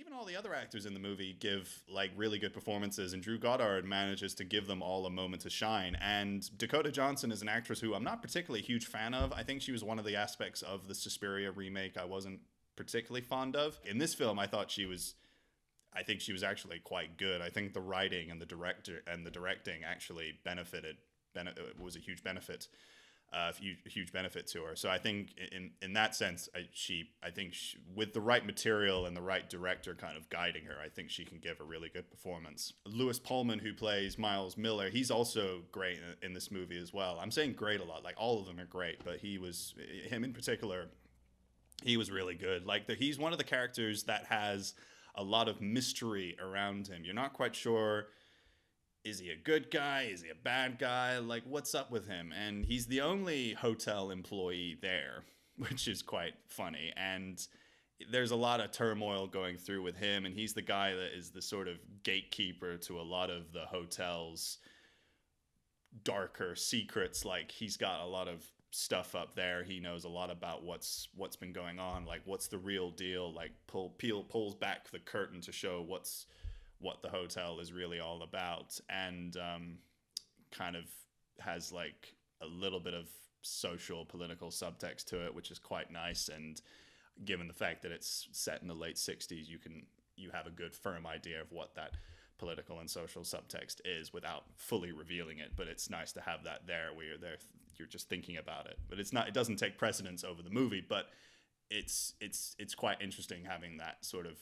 even all the other actors in the movie give like really good performances, and Drew Goddard manages to give them all a moment to shine. And Dakota Johnson is an actress who I'm not particularly a huge fan of. I think she was one of the aspects of the Suspiria remake I wasn't particularly fond of. In this film, I think she was actually quite good. I think the writing and the directing actually was a huge benefit, huge benefit to her. So I think in that sense, with the right material and the right director kind of guiding her, I think she can give a really good performance. Lewis Pullman, who plays Miles Miller, he's also great in this movie as well. I'm saying great a lot, like all of them are great, but him in particular, he was really good. He's one of the characters that has a lot of mystery around him. You're not quite sure, is he a good guy? Is he a bad guy? Like, what's up with him? And he's the only hotel employee there, which is quite funny. And there's a lot of turmoil going through with him. And he's the guy that is the sort of gatekeeper to a lot of the hotel's darker secrets. Like, he's got a lot of stuff up there. He knows a lot about what's been going on. Like, what's the real deal? Like, pulls back the curtain to show what the hotel is really all about, and kind of has like a little bit of social political subtext to it, which is quite nice. And given the fact that it's set in the late 60s, you have a good firm idea of what that political and social subtext is without fully revealing it. But it's nice to have that there where you're just thinking about it. But it doesn't take precedence over the movie, but it's quite interesting having that sort of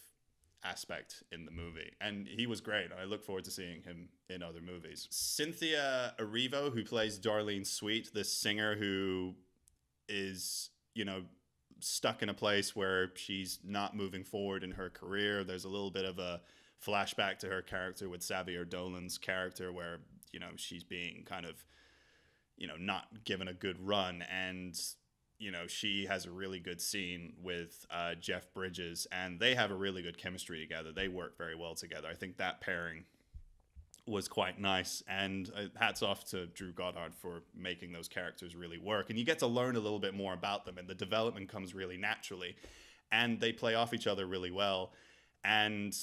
aspect in the movie. And he was great. I look forward to seeing him in other movies. Cynthia Erivo, who plays Darlene Sweet, this singer who is, stuck in a place where she's not moving forward in her career. There's a little bit of a flashback to her character with Xavier Dolan's character where, she's being kind of, not given a good run. And she has a really good scene with Jeff Bridges, and they have a really good chemistry together. They work very well together. I think that pairing was quite nice, and hats off to Drew Goddard for making those characters really work. And you get to learn a little bit more about them, and the development comes really naturally, and they play off each other really well. And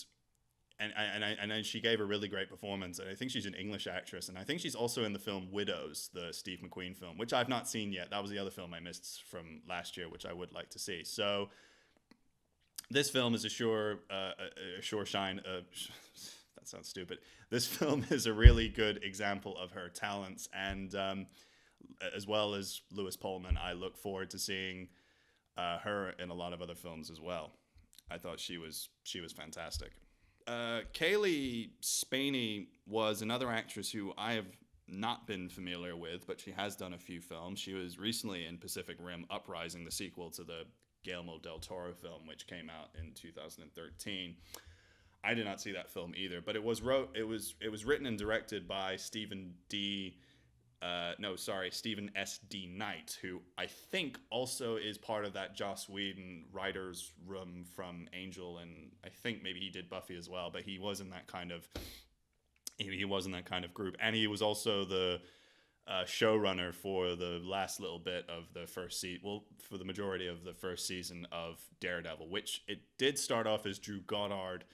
she gave a really great performance. And I think she's an English actress. And I think she's also in the film Widows, the Steve McQueen film, which I've not seen yet. That was the other film I missed from last year, which I would like to see. So this film is a sure shine. That sounds stupid. This film is a really good example of her talents. And as well as Lewis Pullman, I look forward to seeing her in a lot of other films as well. I thought she was fantastic. Kaylee Spaney was another actress who I have not been familiar with, but she has done a few films. She was recently in Pacific Rim Uprising, the sequel to the Guillermo del Toro film, which came out in 2013. I did not see that film either, but it was written and directed by Stephen S. D. Knight, who I think also is part of that Joss Whedon writers room from Angel, and I think maybe he did Buffy as well. But he was in that kind of group, and he was also the showrunner for the last little bit of the first season. Well, for the majority of the first season of Daredevil, which it did start off as Drew Goddard.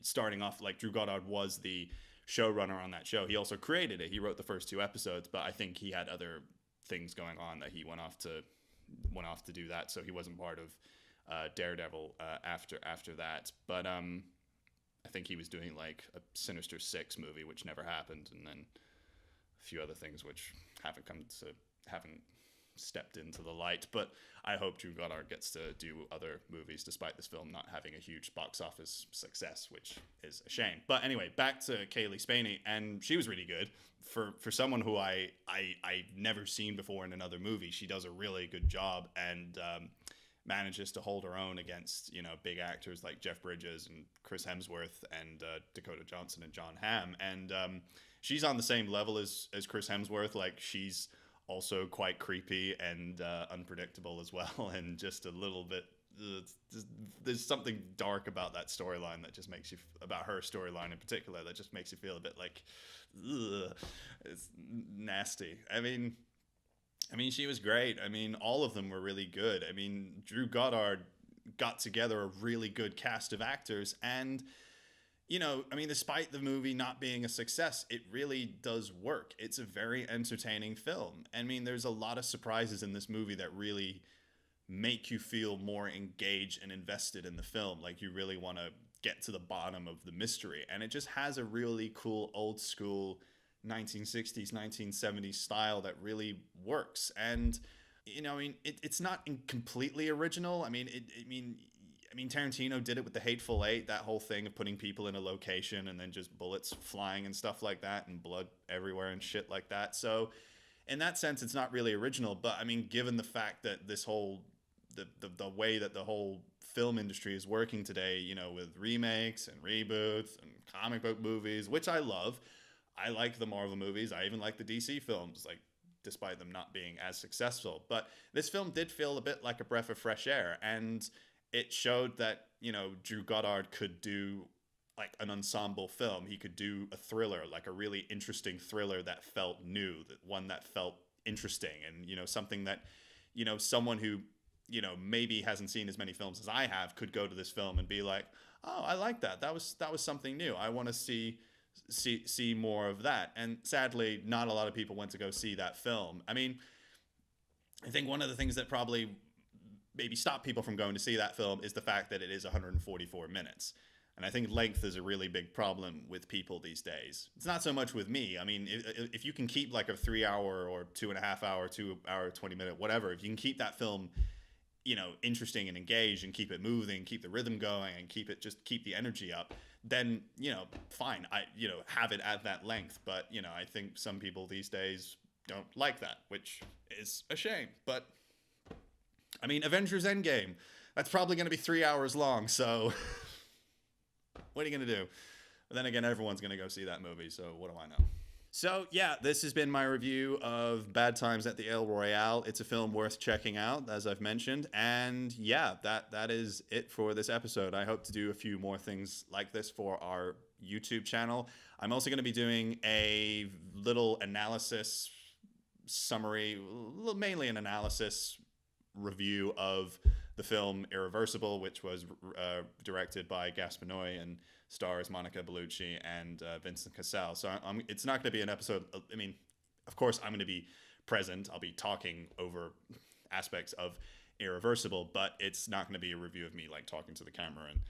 Starting off like Drew Goddard was the showrunner on that show. He also created it. He wrote the first 2 episodes, but I think he had other things going on that he went off to do that. So he wasn't part of Daredevil after that. But I think he was doing like a Sinister Six movie, which never happened, and then a few other things which haven't stepped into the light. But I hope Drew Goddard gets to do other movies despite this film not having a huge box office success, which is a shame. But anyway, back to Kaylee Spaney, and she was really good for someone who I've never seen before in another movie. She does a really good job and manages to hold her own against big actors like Jeff Bridges and Chris Hemsworth and Dakota Johnson and John Hamm. And she's on the same level as Chris Hemsworth. Like, she's also quite creepy and unpredictable as well, and just a little bit there's something dark about that storyline that just makes you, about her storyline in particular, that just makes you feel a bit like, ugh, it's nasty. I mean she was great. I mean, all of them were really good. I mean, Drew Goddard, got together a really good cast of actors. And I mean, despite the movie not being a success, it really does work. It's a very entertaining film. I mean, there's a lot of surprises in this movie that really make you feel more engaged and invested in the film. Like, you really want to get to the bottom of the mystery. And it just has a really cool old school 1960s, 1970s style that really works. And, I mean, it's not completely original. I mean, Tarantino did it with The Hateful Eight, that whole thing of putting people in a location and then just bullets flying and stuff like that and blood everywhere and shit like that. So in that sense, it's not really original. But I mean, given the fact that this whole the way that the whole film industry is working today, with remakes and reboots and comic book movies, which I love. I like the Marvel movies. I even like the DC films, like, despite them not being as successful. But this film did feel a bit like a breath of fresh air, and it showed that, Drew Goddard could do like an ensemble film. He could do a thriller, like a really interesting thriller that felt new, that one that felt interesting, and, something that, someone who, maybe hasn't seen as many films as I have could go to this film and be like, oh, I like that. That was something new. I want to see more of that. And sadly, not a lot of people went to go see that film. I mean, I think one of the things that probably maybe stop people from going to see that film is the fact that it is 144 minutes. And I think length is a really big problem with people these days. It's not so much with me. I mean, if you can keep like a 3 hour or 2.5 hour, 2 hour, 20 minute, whatever, if you can keep that film, interesting and engaged and keep it moving, keep the rhythm going and keep the energy up, then, fine. Have it at that length. But, I think some people these days don't like that, which is a shame. But I mean, Avengers Endgame, that's probably going to be 3 hours long. So what are you going to do? But then again, everyone's going to go see that movie. So what do I know? So yeah, this has been my review of Bad Times at the El Royale. It's a film worth checking out, as I've mentioned. And yeah, that is it for this episode. I hope to do a few more things like this for our YouTube channel. I'm also going to be doing a little analysis summary, mainly an analysis review of the film Irreversible, which was directed by Gaspar Noé and stars Monica Bellucci and Vincent Cassel. So it's not going to be an episode. I mean, of course, I'm going to be present. I'll be talking over aspects of Irreversible, but it's not going to be a review of me like talking to the camera and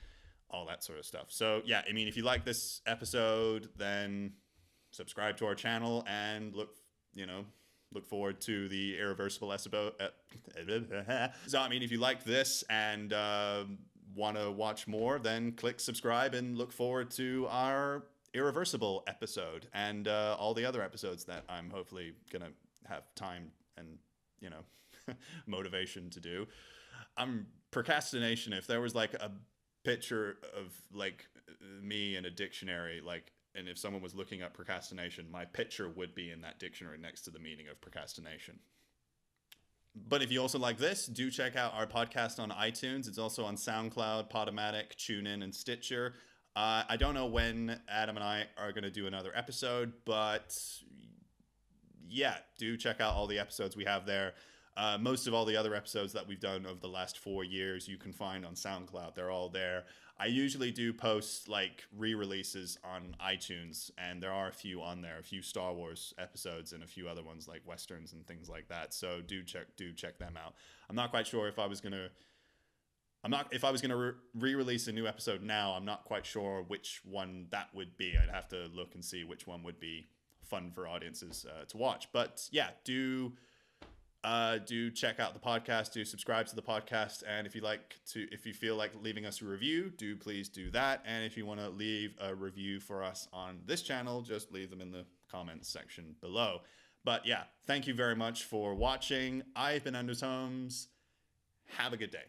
all that sort of stuff. So yeah, I mean, if you like this episode, then subscribe to our channel and look forward to the Irreversible episode. So I mean, if you like this and want to watch more, then click subscribe and look forward to our Irreversible episode and all the other episodes that I'm hopefully gonna have time and motivation to do. Procrastination, if there was like a picture of like me in a dictionary, like, and if someone was looking up procrastination, my picture would be in that dictionary next to the meaning of procrastination. But if you also like this, do check out our podcast on iTunes. It's also on SoundCloud, Podomatic, TuneIn, and Stitcher. I don't know when Adam and I are going to do another episode, but yeah, do check out all the episodes we have there. Most of all the other episodes that we've done over the last 4 years, you can find on SoundCloud. They're all there. I usually do post like re-releases on iTunes, and there are a few on there, a few Star Wars episodes and a few other ones like Westerns and things like that. So do check them out. I'm not quite sure if I was gonna re-release a new episode now. I'm not quite sure which one that would be. I'd have to look and see which one would be fun for audiences to watch. But yeah, do check out the podcast, do subscribe to the podcast, and if you feel like leaving us a review, please do that. And if you want to leave a review for us on this channel, just leave them in the comments section below. But yeah, thank you very much for watching. I've been Anders Holmes. Have a good day.